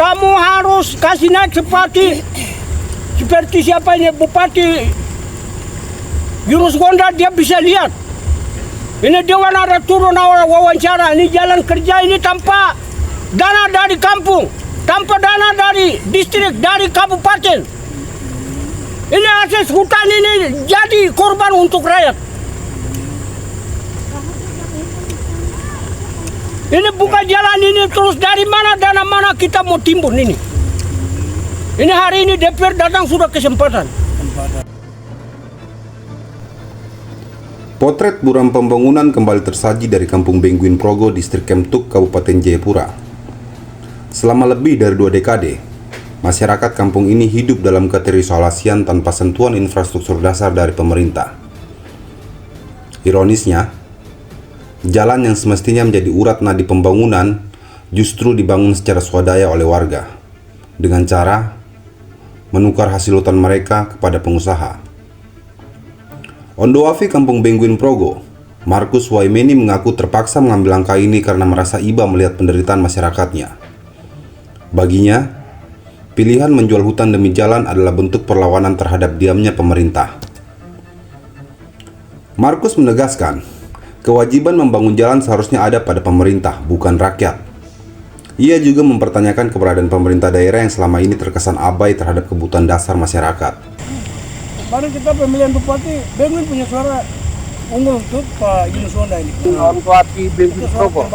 kamu harus kasih naik seperti siapa ini Bupati Yunus Gonda, dia bisa lihat. Ini Dewan ada turun awal wawancara, ini jalan kerja ini tanpa dana dari kampung, tanpa dana dari distrik, dari kabupaten. Ini akses hutan ini jadi korban untuk rakyat. Ini bukan jalan ini terus, dari mana dana mana kita mau timbun ini. Ini hari ini DPR datang sudah kesempatan. Potret buram pembangunan kembali tersaji dari Kampung Bengguin Progo, Distrik Kemtuk, Kabupaten Jayapura. Selama lebih dari 2 dekade, masyarakat kampung ini hidup dalam keterisolasian tanpa sentuhan infrastruktur dasar dari pemerintah. Ironisnya, jalan yang semestinya menjadi urat nadi pembangunan justru dibangun secara swadaya oleh warga dengan cara menukar hasil hutan mereka kepada pengusaha. Ondoafi Kampung Bengguin Progo, Markus Waimeni mengaku terpaksa mengambil langkah ini karena merasa iba melihat penderitaan masyarakatnya. Baginya, pilihan menjual hutan demi jalan adalah bentuk perlawanan terhadap diamnya pemerintah. Markus menegaskan, kewajiban membangun jalan seharusnya ada pada pemerintah, bukan rakyat. Ia juga mempertanyakan keberadaan pemerintah daerah yang selama ini terkesan abai terhadap kebutuhan dasar masyarakat. Kemarin kita pemilihan Bupati, Bengguin punya suara unggul untuk Pak Yunus Gonda ini. Bupati Bengguin Progo.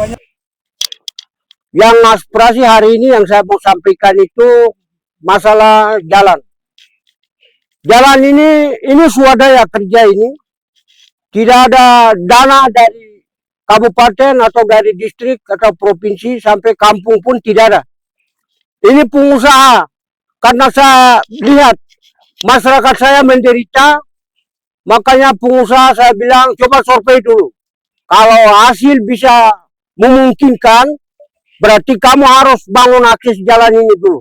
Yang aspirasi hari ini yang saya mau sampaikan itu masalah jalan. Jalan ini swadaya kerja ini. Tidak ada dana dari kabupaten atau dari distrik atau provinsi sampai kampung pun tidak ada. Ini pengusaha, karena saya lihat masyarakat saya menderita, makanya pengusaha saya bilang coba survei dulu. Kalau hasil bisa memungkinkan, berarti kamu harus bangun akses jalan ini dulu.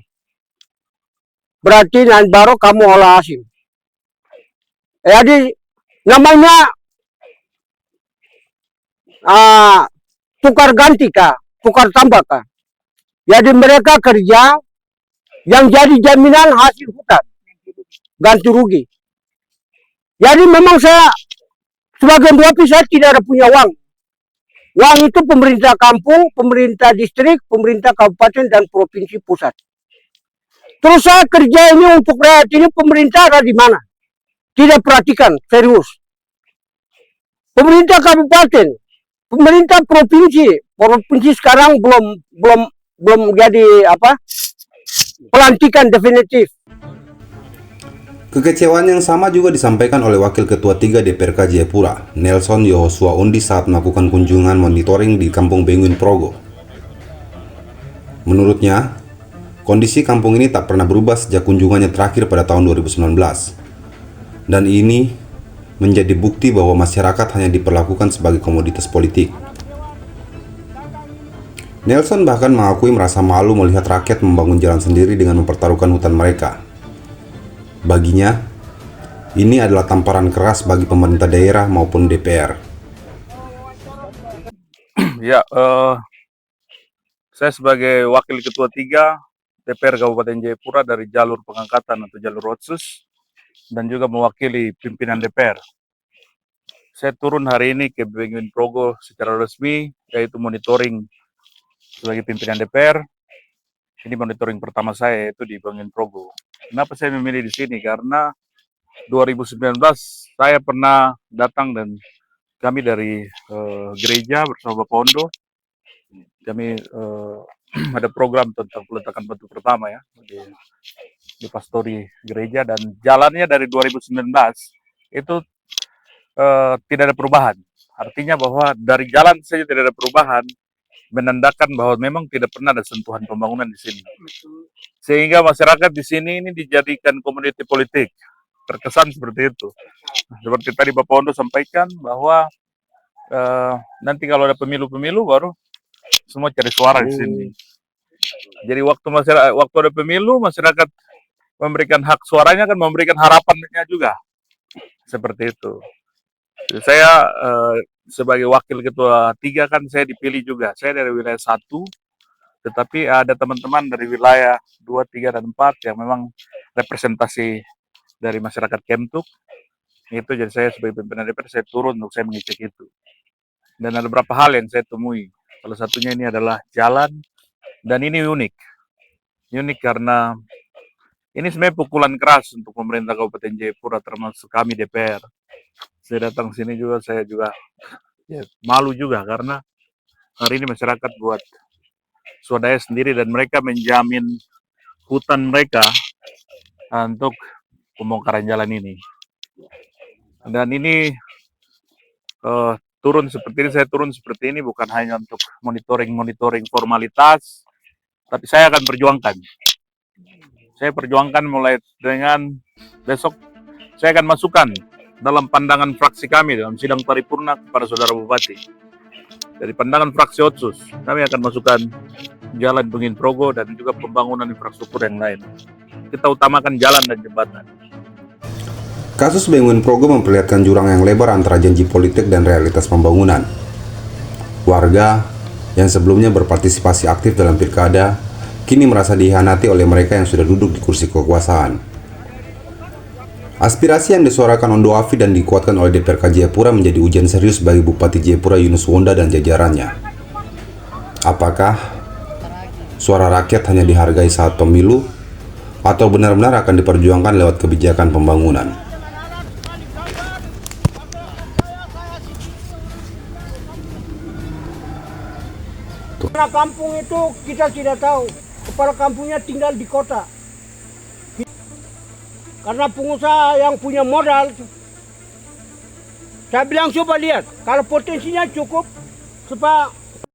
Berarti nanti baru kamu olah hasil. Jadi namanya tukar ganti kah, tukar tambah kah. Jadi mereka kerja yang jadi jaminan hasil hutan, ganti rugi. Jadi memang saya sebagai Buapi saya tidak ada punya uang. Uang itu pemerintah kampung, pemerintah distrik, pemerintah kabupaten dan provinsi pusat. Terus saya kerja ini untuk rakyat ini, pemerintah ada di mana? Tidak perhatikan serius. Pemerintah kabupaten, pemerintah provinsi sekarang belum jadi pelantikan definitif. Kekecewaan yang sama juga disampaikan oleh Wakil Ketua 3 DPRK Jayapura, Nelson Yohosua Undi, saat melakukan kunjungan monitoring di Kampung Bengguin Progo. Menurutnya, kondisi kampung ini tak pernah berubah sejak kunjungannya terakhir pada tahun 2019. Dan ini menjadi bukti bahwa masyarakat hanya diperlakukan sebagai komoditas politik. Nelson bahkan mengakui merasa malu melihat rakyat membangun jalan sendiri dengan mempertaruhkan hutan mereka. Baginya, ini adalah tamparan keras bagi pemerintah daerah maupun DPR. Ya, saya sebagai Wakil Ketua 3 DPR Kabupaten Jayapura dari jalur pengangkatan atau jalur otsus, dan juga mewakili pimpinan DPR. Saya turun hari ini ke Bengguin Progo secara resmi, yaitu monitoring sebagai pimpinan DPR. Ini monitoring pertama saya, yaitu di Bengguin Progo. Kenapa saya memilih di sini? Karena 2019 saya pernah datang dan kami dari gereja bersama Bapak Ondo, kami ada program tentang peletakan batu pertama ya di pastori gereja, dan jalannya dari 2019 itu tidak ada perubahan. Artinya bahwa dari jalan saja tidak ada perubahan, menandakan bahwa memang tidak pernah ada sentuhan pembangunan di sini. Sehingga masyarakat di sini ini dijadikan komoditi politik. Terkesan seperti itu. Seperti tadi Bapak Ondo sampaikan bahwa nanti kalau ada pemilu-pemilu baru semua cari suara di sini. Jadi waktu ada pemilu, masyarakat memberikan hak suaranya, kan memberikan harapannya juga. Seperti itu. Jadi saya sebagai Wakil Ketua 3 kan saya dipilih juga. Saya dari wilayah 1, Tetapi ada teman-teman dari wilayah 2, 3, dan 4 yang memang representasi dari masyarakat Kemtuk. Itu jadi saya sebagai pimpinan DPR, saya turun untuk saya mengecek itu. Dan ada beberapa hal yang saya temui. Salah satunya ini adalah jalan, dan ini unik. Unik karena ini sebenarnya pukulan keras untuk pemerintah Kabupaten Jayapura, termasuk kami DPR. Saya datang sini juga, saya juga malu juga karena hari ini masyarakat buat swadaya sendiri dan mereka menjamin hutan mereka untuk pembongkaran jalan ini. Dan ini saya turun seperti ini bukan hanya untuk monitoring formalitas, tapi saya akan perjuangkan. Saya perjuangkan mulai dengan besok, saya akan masukkan dalam pandangan fraksi kami dalam sidang paripurna kepada saudara Bupati. Dari pandangan fraksi Otsus, kami akan masukkan jalan Benguin Progo dan juga pembangunan infrastruktur yang lain. Kita utamakan jalan dan jembatan. Kasus Benguin Progo memperlihatkan jurang yang lebar antara janji politik dan realitas pembangunan. Warga yang sebelumnya berpartisipasi aktif dalam pilkada kini merasa dihianati oleh mereka yang sudah duduk di kursi kekuasaan. Aspirasi yang disuarakan Ondo Afi dan dikuatkan oleh DPRK Jayapura menjadi ujian serius bagi Bupati Jayapura Yunus Wonda dan jajarannya. Apakah suara rakyat hanya dihargai saat pemilu atau benar-benar akan diperjuangkan lewat kebijakan pembangunan? Karena kampung itu kita tidak tahu, kepala kampungnya tinggal di kota. Karena pengusaha yang punya modal, saya bilang coba lihat, kalau potensinya cukup, supaya